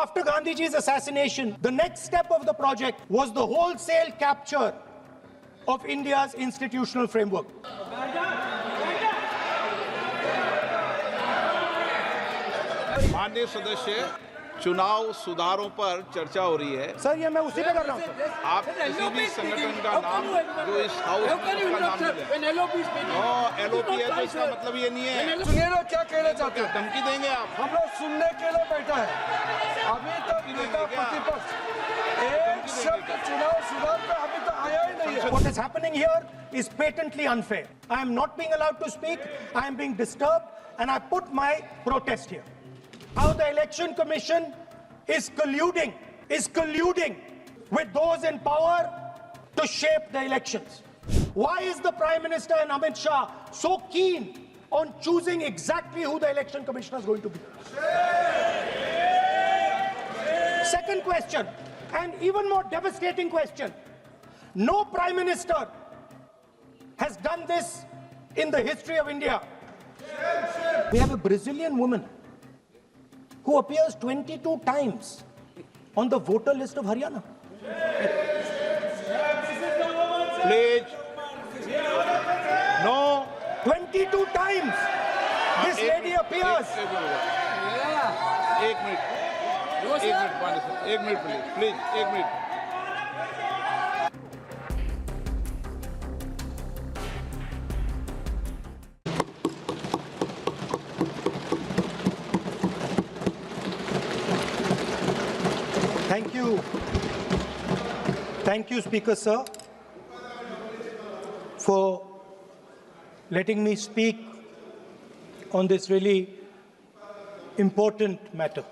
After Gandhiji's assassination, the next step of the project was the wholesale capture of India's institutional framework. माननीय सदस्य, चुनाव सुधारों पर चर्चा हो रही है। सर, ये मैं उसी पे कर रहा हूँ। आप किसी भी संगठन का नाम जो इस हाउस में उसका नाम ले। LOP है तो इसका मतलब ये नहीं है। सुनिए ना, क्या कहना चाहते हो? धमकी देंगे आप? हम लोग सुनने के लिए बैठा है। अभी तक नेता प्रतिपक्ष एक शब्द चुनाव सुधार पे अभी तक आया ही नहीं है। What is happening here is patently unfair. I am not being allowed to speak. I am being disturbed, and I put my protest here. How the Election Commission is colluding with those in power to shape the elections. Why is the Prime Minister and Amit Shah so keen on choosing exactly who the Election Commissioner is going to be? Second question, and even more devastating question. No Prime Minister has done this in the history of India. We have a Brazilian woman who appears 22 times on the voter list of Haryana. Please. No. 22 times this lady appears. एक minute please, एक minute. Thank you, Speaker Sir, for letting me speak on this really important matter.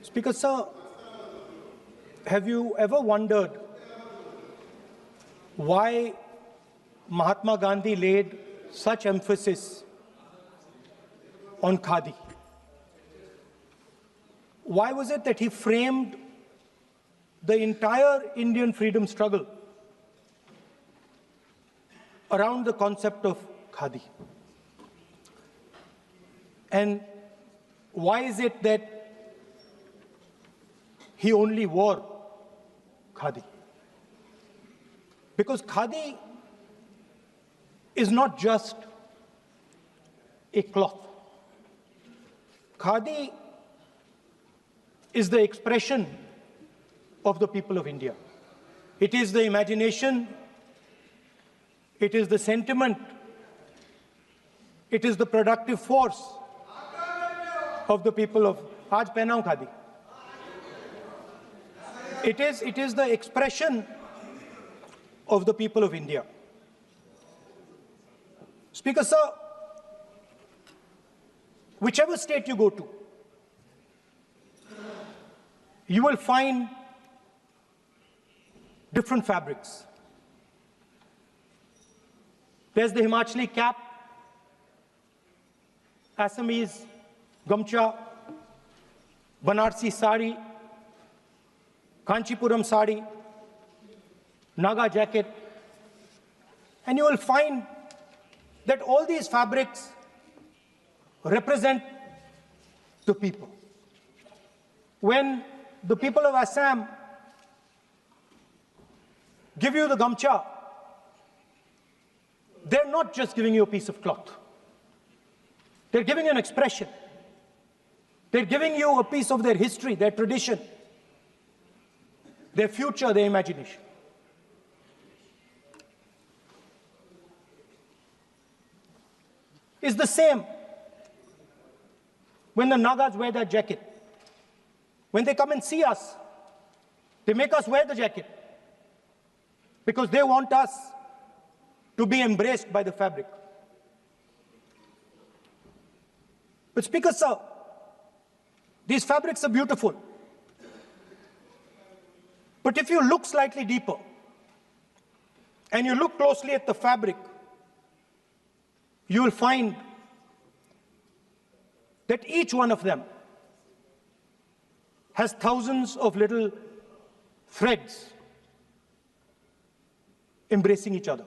Speaker Sir, have you ever wondered why Mahatma Gandhi laid such emphasis on khadi? Why was it that he framed the entire Indian freedom struggle around the concept of khadi? And why is it that he only wore khadi? Because khadi is not just a cloth. Khadi is the expression of the people of India. It is the imagination, it is the sentiment, it is the productive force of the people of Aaj pehna hu khadi. It is the expression of the people of India. Speaker Sir, whichever state you go to, you will find different fabrics. There's the Himachali cap, Assamese gamcha, Banarsi sari, Kanchipuram sari, Naga jacket, and you will find that all these fabrics represent the people. When the people of Assam give you the gamcha, they're not just giving you a piece of cloth. They're giving you an expression. They're giving you a piece of their history, their tradition, their future, their imagination. It's the same when the Nagas wear their jacket. When they come and see us, they make us wear the jacket because they want us to be embraced by the fabric. But Speaker Sir, these fabrics are beautiful. But if you look slightly deeper and you look closely at the fabric, you will find that each one of them has thousands of little threads embracing each other.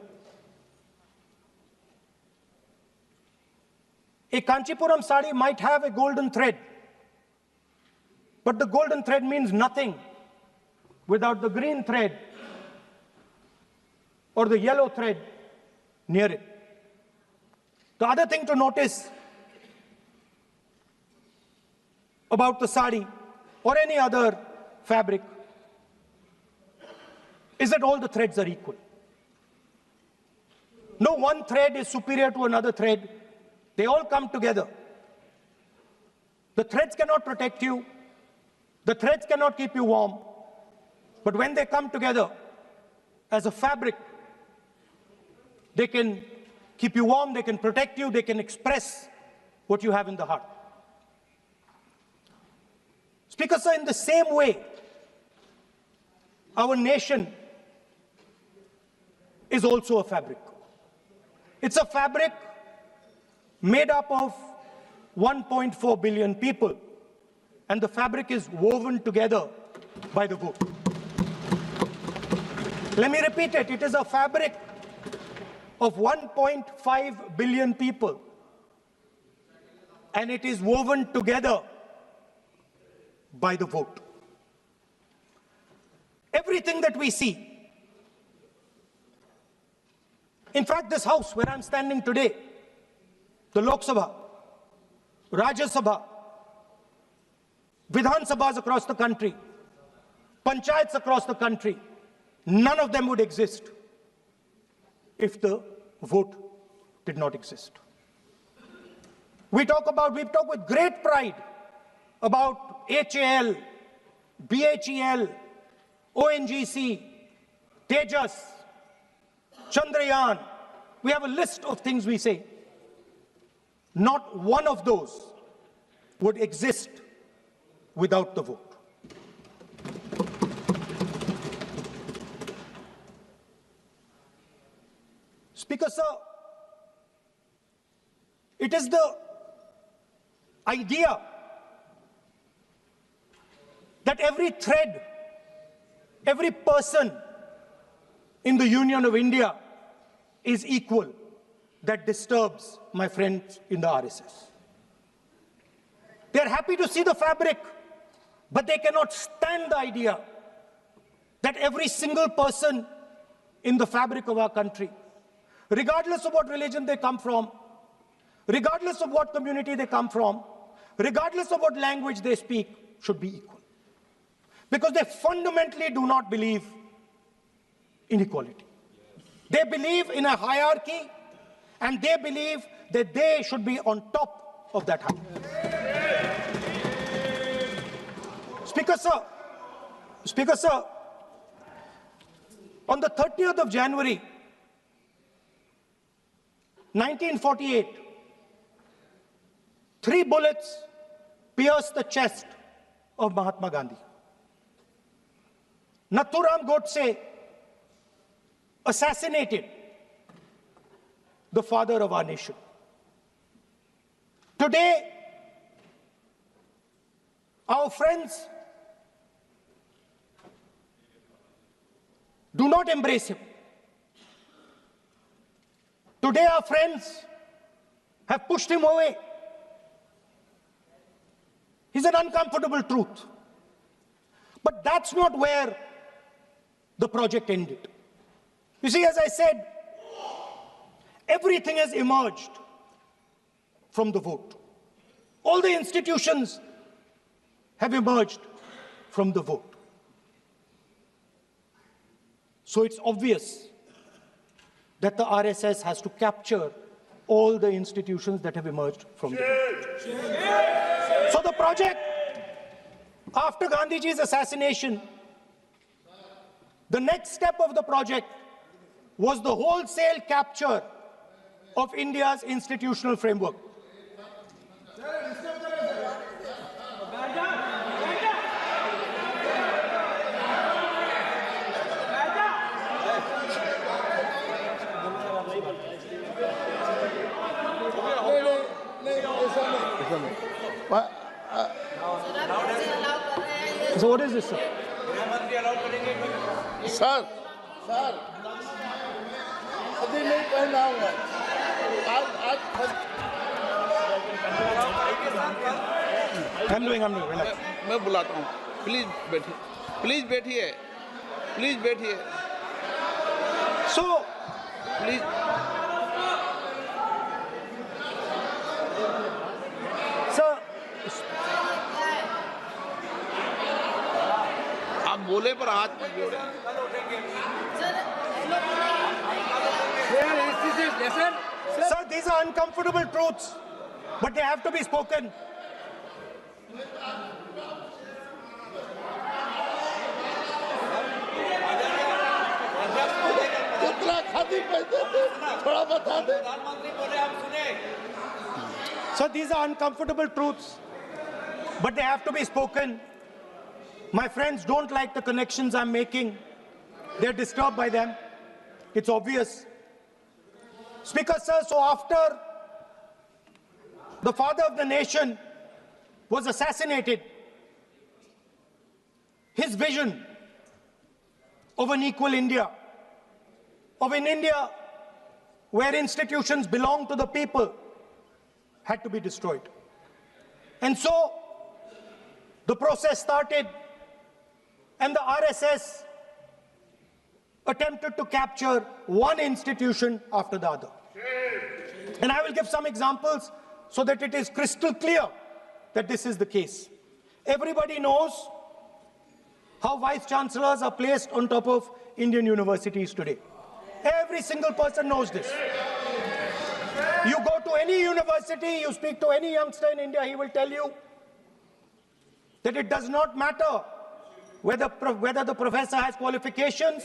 A Kanchipuram sari might have a golden thread, but the golden thread means nothing without the green thread or the yellow thread near it. The other thing to notice about the sari or any other fabric is that all the threads are equal. No one thread is superior to another thread. They all come together. The threads cannot protect you. The threads cannot keep you warm. But when they come together as a fabric, they can keep you warm, they can protect you, they can express what you have in the heart. Speaker, sir, in the same way, our nation is also a fabric. It's a fabric made up of 1.4 billion people, and the fabric is woven together by the vote. Let me repeat it. It is a fabric of 1.5 billion people, and it is woven together by the vote. Everything that we see, in fact, this house where I'm standing today, the Lok Sabha, Rajya Sabha, Vidhan Sabhas across the country, Panchayats across the country, none of them would exist if the vote did not exist. We talk with great pride about HAL, BHEL, ONGC, Tejas, Chandrayaan. We have a list of things we say. Not one of those would exist without the vote. Speaker, sir, it is the idea that every thread, every person in the Union of India is equal that disturbs my friends in the RSS. They are happy to see the fabric, but they cannot stand the idea that every single person in the fabric of our country, regardless of what religion they come from, regardless of what community they come from, regardless of what language they speak, should be equal. Because they fundamentally do not believe in equality. They believe in a hierarchy, and they believe that they should be on top of that hierarchy. Speaker, sir, on the 30th of January, 1948, 3 bullets pierced the chest of Mahatma Gandhi. Nathuram Godse assassinated the father of our nation. Today, our friends do not embrace him. Today, our friends have pushed him away. He's an uncomfortable truth. But that's not where the project ended. You see, as I said, everything has emerged from the vote. All the institutions have emerged from the vote. So it's obvious that the RSS has to capture all the institutions that have emerged from the vote. So the project, after Gandhiji's assassination, the next step of the project was the wholesale capture of India's institutional framework. So what is this, sir? Sir अभी नहीं पहना हुआ आज I'm doing. मैं बुलाता हूँ, please बैठिए, please बैठिए, प्लीज बैठिए, So, प्लीज। sir, आप बोले पर हाथ मत जोड़े। sir, these are uncomfortable truths, but they have to be spoken. कितना खादी पैसे थे थोड़ा बता दे। So these are uncomfortable truths, but they have to be spoken. My friends don't like the connections I'm making. They're disturbed by them. It's obvious. Speaker, sir, so after the father of the nation was assassinated, his vision of an equal India, of an India where institutions belong to the people, had to be destroyed. And so the process started, and the RSS attempted to capture one institution after the other. And I will give some examples so that it is crystal clear that this is the case. Everybody knows how vice chancellors are placed on top of Indian universities today. Every single person knows this. You go to any university, you speak to any youngster in India, he will tell you that it does not matter whether the professor has qualifications,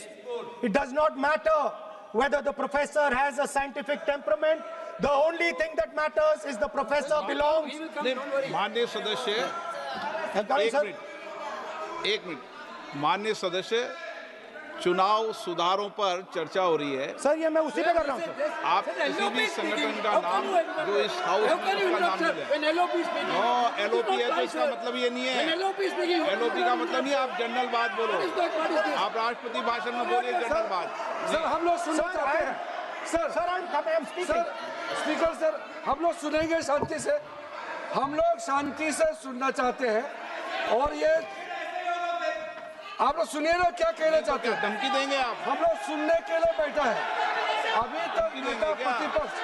it does not matter whether the professor has a scientific temperament. The only thing that matters is the professor belongs. माननीय सदस्य, एक minute, माननीय सदस्य, चुनाव सुधारों पर चर्चा हो रही है। सर ये मैं उसी पे कर रहा हूँ सर। आप किसी भी संगठन का नाम जो इस हाउस में उसका नाम ले LOP है तो इसका मतलब ये नहीं है। LOP का मतलब नहीं, आप जनरल बात बोलो, आप राष्ट्रपति भाषण में बोलिए जनरल बात। सर हम लोग सुनना चाहते हैं। सर स्पीकर सर हम लोग सुनेंगे शांति से, हम लोग शांति से सुनना चाहते हैं। और ये आप लोग सुनिए ना क्या कहना चाहते हैं। धमकी देंगे आप? हम लोग सुनने के लिए बैठा है। अभी तक नेता प्रतिपक्ष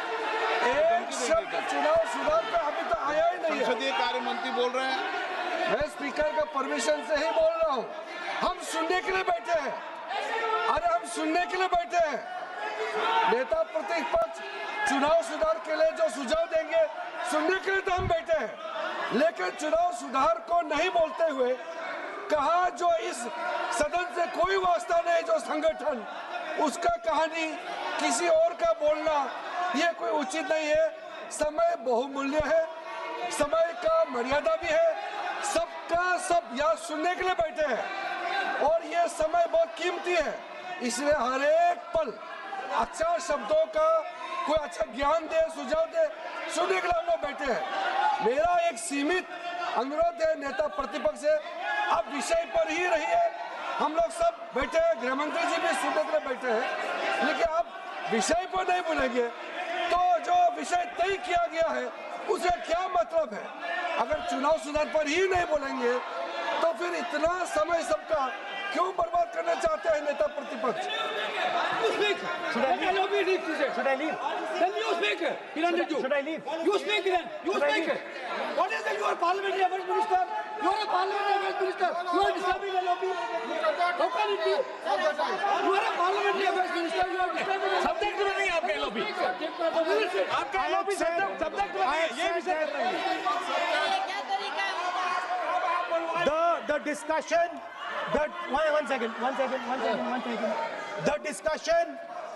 एक शब्द चुनाव सुधार पे अभी तक आया ही नहीं है। संसदीय कार्य मंत्री बोल रहे हैं। मैं स्पीकर का परमिशन से ही बोल रहा हूँ। हम सुनने के लिए बैठे हैं। अरे हम सुनने के लिए बैठे हैं। नेता प्रतिपक्ष चुनाव सुधार के लिए जो सुझाव देंगे सुनने के लिए तो हम बैठे हैं, लेकिन चुनाव सुधार को नहीं बोलते हुए कहा जो इस सदन से कोई वास्ता नहीं, जो संगठन उसका कहानी किसी और का बोलना ये कोई उचित नहीं है। समय बहुमूल्य है, समय का मर्यादा भी है, सबका सब यहाँ सुनने के लिए बैठे हैं और ये समय बहुत कीमती है। इसलिए हर एक पल अच्छा शब्दों का कोई अच्छा ज्ञान दे, सुझाव दे, सुनने के लिए हम लोग बैठे हैं। मेरा एक सीमित अनुरोध है नेता प्रतिपक्ष से, आप विषय पर ही रहिए। हम लोग सब बैठे हैं, गृह मंत्री जी भी सुनने के लिए बैठे हैं, लेकिन आप विषय पर नहीं बोलेंगे तो जो विषय तय किया गया है उसका क्या मतलब है। अगर चुनाव सुधार पर ही नहीं बोलेंगे तो फिर इतना समय सबका क्यों बर्बाद करना चाहते हैं नेता प्रतिपक्ष। Should I leave? Then you speak. Should I leave? You speak then. You speak. What is it? You are parliamentary affairs minister. You are a parliamentary affairs minister. You are disturbing the LoP. How can it be? You are a parliamentary affairs minister. You are disturbing the subject में नहीं आपका LoP। आपका LoP subject में नहीं, ये विषय कर रहे हैं। The discussion, one second. The discussion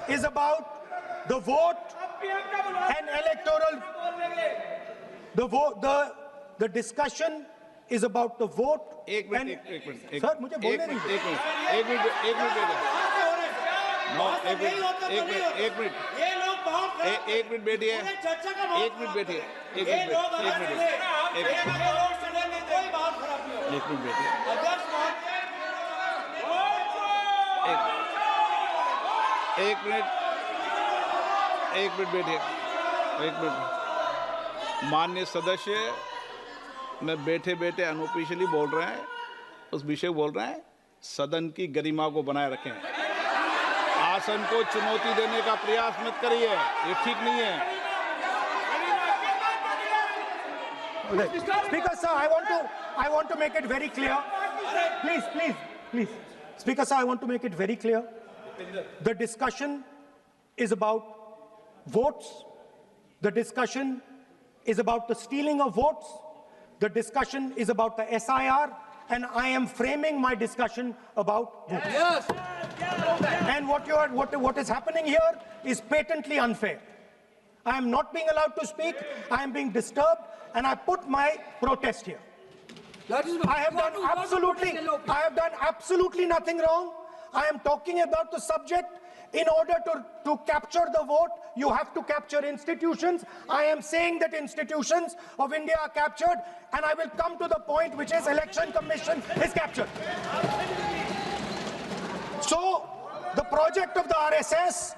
is about the vote and electoral. The discussion is about the vote. एक मिनट सर मुझे बोलने नहीं दीजिए। एक मिनट बैठिए, एक मिनट बैठिए। माननीय सदस्य, मैं बैठे बैठे अनऑफिशियली बोल रहे हैं, उस विषय बोल रहे हैं, सदन की गरिमा को बनाए रखें। आसन को चुनौती देने का प्रयास मत करिए, ये ठीक नहीं है। Speaker sir, I want to make it very clear. Please. Speaker sir, I want to make it very clear. The discussion is about votes. The discussion is about the stealing of votes. The discussion is about the SIR, and I am framing my discussion about votes. Yes. And what is happening here is patently unfair. I am not being allowed to speak. I am being disturbed, and I put my protest here. That is I have done absolutely nothing wrong. I am talking about the subject. In order to capture the vote, you have to capture institutions. I am saying that institutions of India are captured, and I will come to the point, which is Election Commission is captured. So, the project of the RSS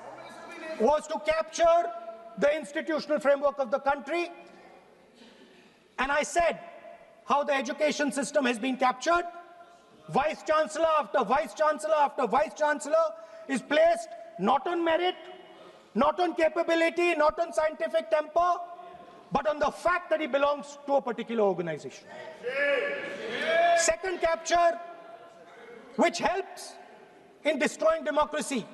was to capture the institutional framework of the country, and I said how the education system has been captured. Vice Chancellor after Vice Chancellor after Vice Chancellor is placed not on merit, not on capability, not on scientific temper, but on the fact that he belongs to a particular organization. Second capture, which helps in destroying democracy,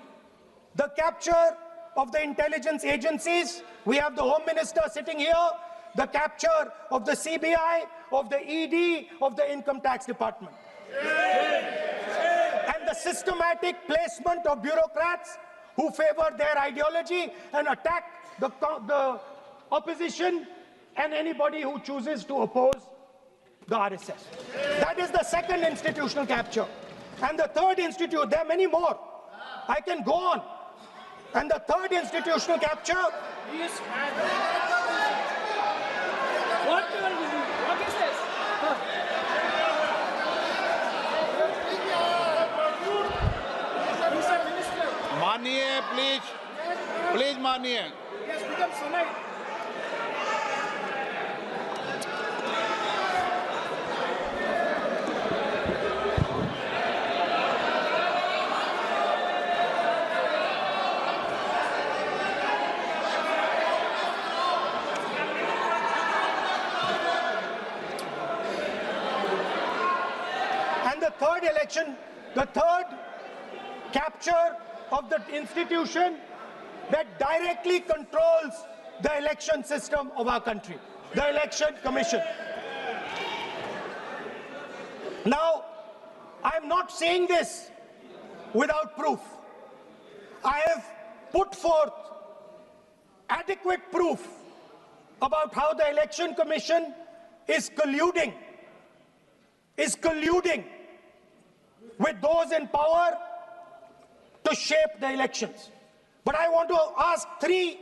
the capture of the intelligence agencies. We have the Home Minister sitting here, the capture of the CBI, of the ED, of the Income Tax Department. And the systematic placement of bureaucrats who favor their ideology and attack the opposition and anybody who chooses to oppose the RSS. That is the second institutional capture. And the third there are many more. I can go on. And the third institutional capture. What is this? मानिए please मानिए। Yes, become tonight. And the third capture of the institution that directly controls the election system of our country, the Election Commission. Now, I'm not saying this without proof. I have put forth adequate proof about how the Election Commission is colluding with those in power to shape the elections. But I want to ask three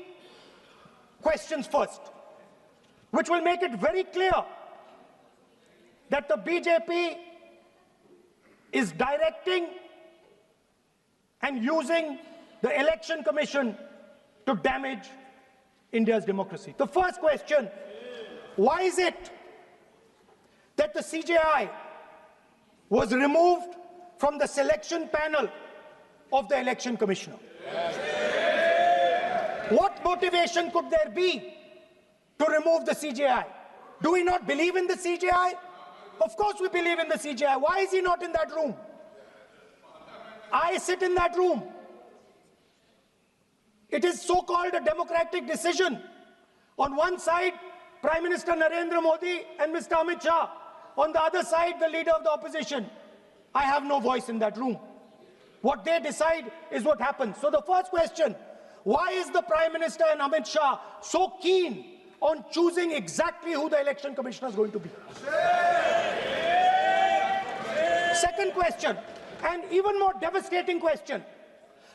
questions first, which will make it very clear that the BJP is directing and using the Election Commission to damage India's democracy. The first question, why is it that the CJI was removed from the selection panel of the Election Commissioner? What motivation could there be to remove the CJI? Do we not believe in the CJI? Of course we believe in the CJI. Why is he not in that room? I sit in that room. It is so-called a democratic decision. On one side, Prime Minister Narendra Modi and Mr. Amit Shah. On the other side, the leader of the opposition. I have no voice in that room. What they decide is what happens. So the first question, why is the Prime Minister and Amit Shah so keen on choosing exactly who the Election Commissioner is going to be? Second question, and even more devastating question,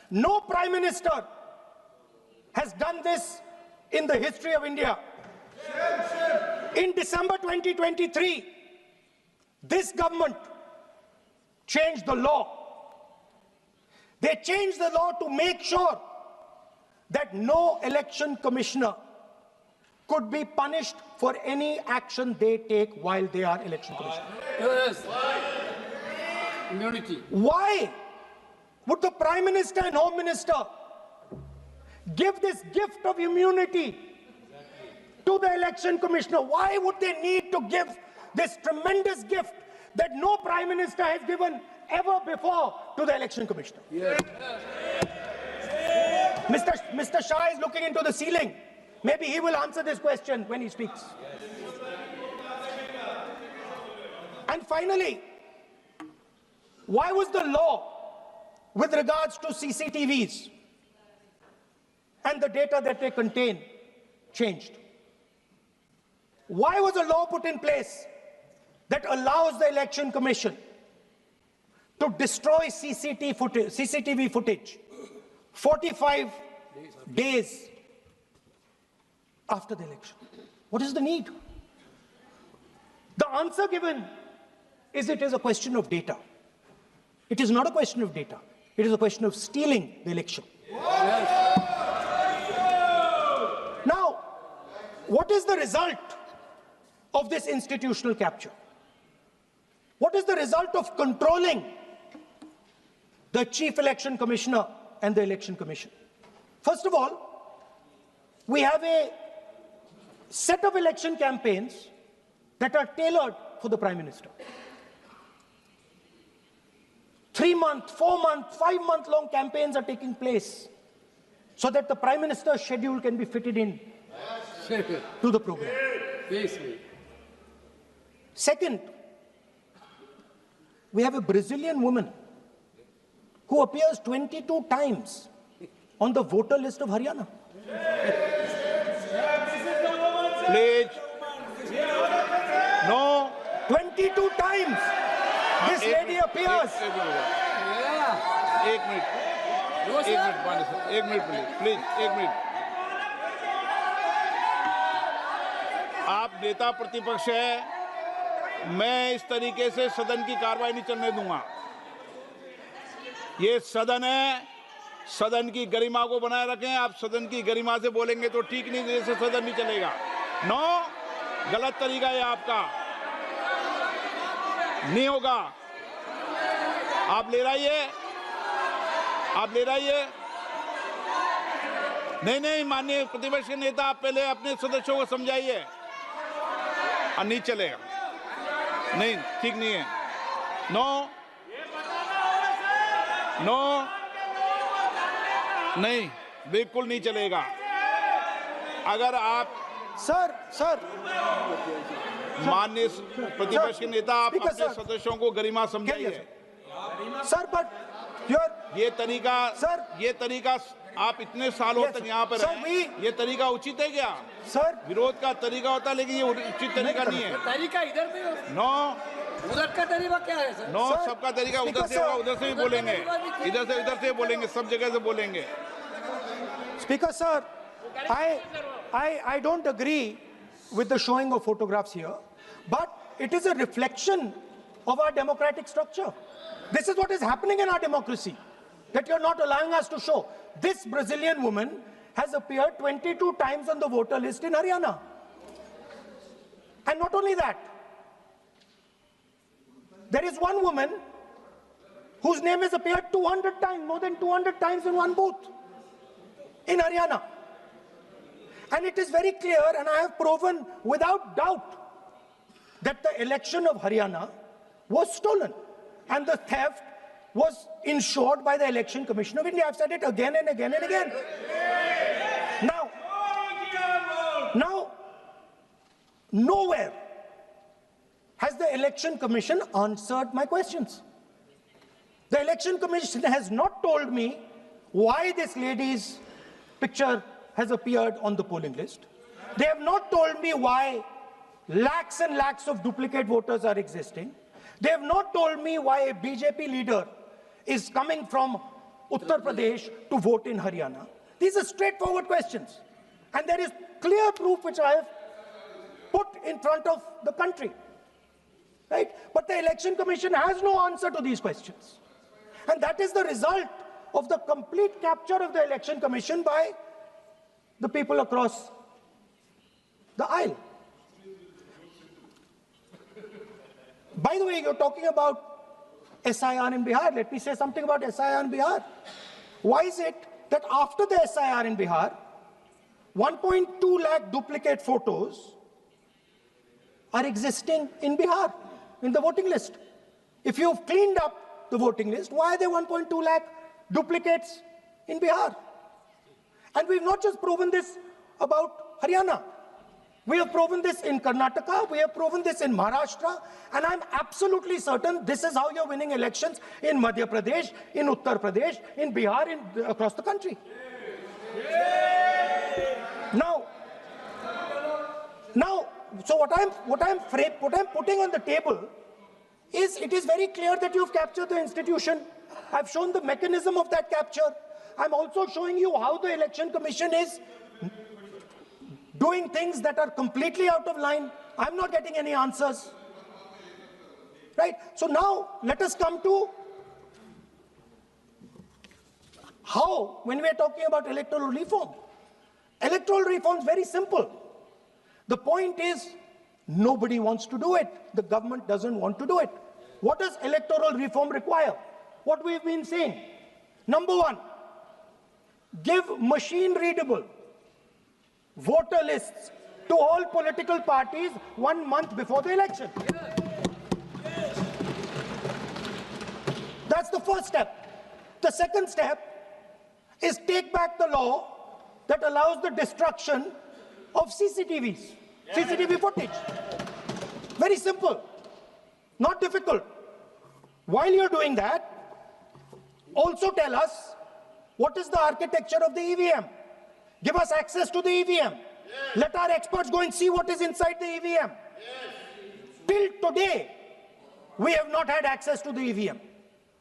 no Prime Minister has done this in the history of India. In December 2023, this government changed the law. They changed the law to make sure that no election commissioner could be punished for any action they take while they are election commissioner. Yes. Immunity. Why would the Prime Minister and Home Minister give this gift of immunity to the election commissioner? Why would they need to give this tremendous gift that no Prime Minister has given ever before to the election commissioner? Yes. Mr. Shah is looking into the ceiling. Maybe he will answer this question when he speaks. And finally, why was the law with regards to CCTVs and the data that they contain changed? Why was a law put in place that allows the Election Commission to destroy CCTV footage 45 days after the election? What is the need? The answer given is it is a question of data. It is not a question of data. It is a question of stealing the election. Yes. Now, what is the result of this institutional capture? What is the result of controlling the Chief Election Commissioner and the Election Commission? First of all, we have a set of election campaigns that are tailored for the Prime Minister. 3-month, 4-month, 5-month long campaigns are taking place so that the Prime Minister's schedule can be fitted in to the program. Second, we have a Brazilian woman who appears 22 times on the voter list of Haryana. Please. No. 22 times this lady appears. एक minute please एक minute. आप नेता प्रतिपक्ष है, मैं इस तरीके से सदन की कार्रवाई नहीं चलने दूंगा. ये सदन है, सदन की गरिमा को बनाए रखें. आप सदन की गरिमा से बोलेंगे तो ठीक नहीं, जैसे सदन नहीं चलेगा. नो, गलत तरीका है आपका, नहीं होगा. आप ले रहिए, आप ले रहिए. नहीं, माननीय प्रतिपक्ष के नेता, आप पहले अपने सदस्यों को समझाइए. नहीं चलेगा, नहीं, ठीक नहीं है. नो, नहीं, बिल्कुल नहीं चलेगा. अगर आप सर माननीय प्रतिपक्ष के नेता, आप अपने सदस्यों को गरिमा समझाइए. सर, बट ये तरीका आप इतने सालों तक यहाँ पर हैं, ये तरीका उचित है क्या? सर, विरोध का तरीका होता है, लेकिन ये उचित तरीका नहीं है. तरीका इधर भी हो, नो, उधर का तरीका क्या है सर? नो, सबका तरीका उधर से होगा, उधर से भी बोलेंगे, इधर से बोलेंगे, सब जगह से बोलेंगे. Speaker sir, I don't agree with the showing of photographs here, but it is a reflection of our democratic structure. This is what is happening in our democracy, that you're not allowing us to show. This Brazilian woman has appeared 22 times on the voter list in Haryana. And not only that, there is one woman whose name has appeared 200 times, more than 200 times in one booth in Haryana. And it is very clear, and I have proven without doubt, that the election of Haryana was stolen and the theft was ensured by the Election Commission of India. I've said it again and again and again. Now, nowhere has the Election Commission answered my questions. The Election Commission has not told me why this lady's picture has appeared on the polling list. They have not told me why lakhs and lakhs of duplicate voters are existing. They have not told me why a BJP leader is coming from Uttar Pradesh to vote in Haryana. These are straightforward questions. And there is clear proof which I have put in front of the country. Right? But the Election Commission has no answer to these questions. And that is the result of the complete capture of the Election Commission by the people across the aisle. By the way, you're talking about SIR in Bihar. Let me say something about SIR in Bihar. Why is it that after the SIR in Bihar, 1.2 lakh duplicate photos are existing in Bihar, in the voting list? If you've cleaned up the voting list, why are there 1.2 lakh duplicates in Bihar? And we've not just proven this about Haryana. We have proven this in Karnataka, we have proven this in Maharashtra, and I'm absolutely certain this is how you're winning elections in Madhya Pradesh, in Uttar Pradesh, in Bihar, across the country. Now, so what I'm putting on the table is, it is very clear that you've captured the institution. I've shown the mechanism of that capture. I'm also showing you how the Election Commission is doing things that are completely out of line. I'm not getting any answers. Right? So now let us come to how, when we're talking about electoral reform. Electoral reform is very simple. The point is, nobody wants to do it. The government doesn't want to do it. What does electoral reform require? What we've been saying. Number one, give machine-readable voter lists to all political parties 1 month before the election. That's the first step. The second step is take back the law that allows the destruction of CCTVs, CCTV footage. Very simple, not difficult. While you're doing that, also tell us what is the architecture of the EVM. Give us access to the EVM. Yes. Let our experts go and see what is inside the EVM. Yes. Till today, we have not had access to the EVM.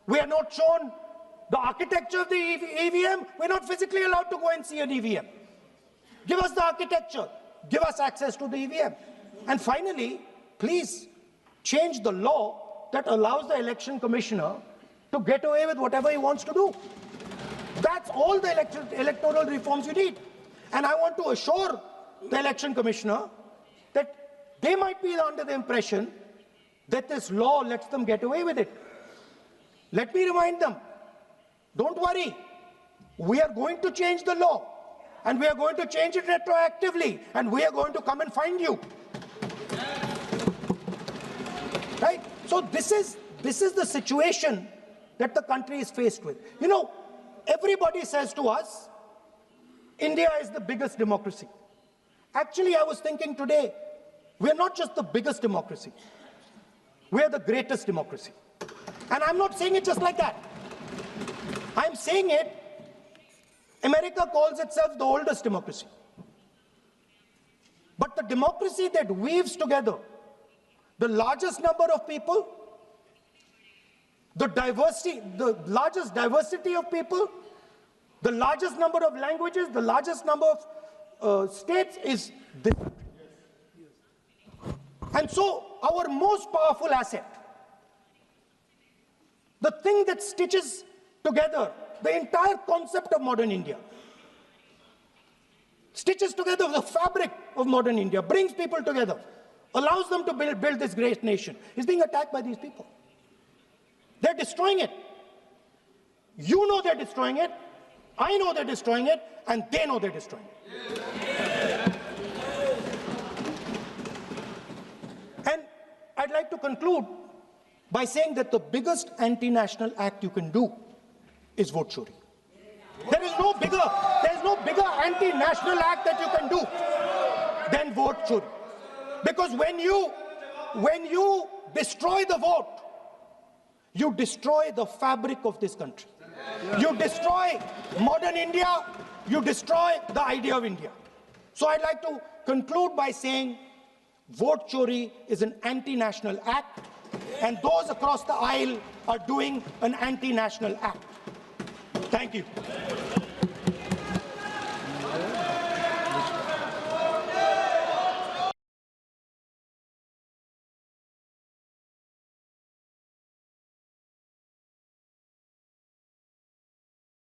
We are not shown the architecture of the EVM. We're not physically allowed to go and see an EVM. Give us the architecture. Give us access to the EVM. And finally, please change the law that allows the election commissioner to get away with whatever he wants to do. That's all the electoral reforms you need. And I want to assure the election commissioner that they might be under the impression that this law lets them get away with it. Let me remind them, don't worry, we are going to change the law, and we are going to change it retroactively, and we are going to come and find you. Right? So this is the situation that the country is faced with. You know, everybody says to us, India is the biggest democracy. Actually, I was thinking today, we're not just the biggest democracy, we're the greatest democracy. And I'm not saying it just like that. I'm saying it, America calls itself the oldest democracy. But the democracy that weaves together the largest number of people, the largest diversity of people, the largest number of languages, the largest number of states is this. And so our most powerful asset, the thing that stitches together the entire concept of modern India, stitches together the fabric of modern India, brings people together, allows them to build this great nation, is being attacked by these people. They're destroying it. You know they're destroying it. I know they're destroying it, and they know they're destroying it. And I'd like to conclude by saying that the biggest anti-national act you can do is vote chori. There is no bigger anti-national act that you can do than vote chori. Because when you destroy the vote, you destroy the fabric of this country. You destroy modern India, you destroy the idea of India. So I'd like to conclude by saying vote chori is an anti-national act, and those across the aisle are doing an anti-national act. Thank you.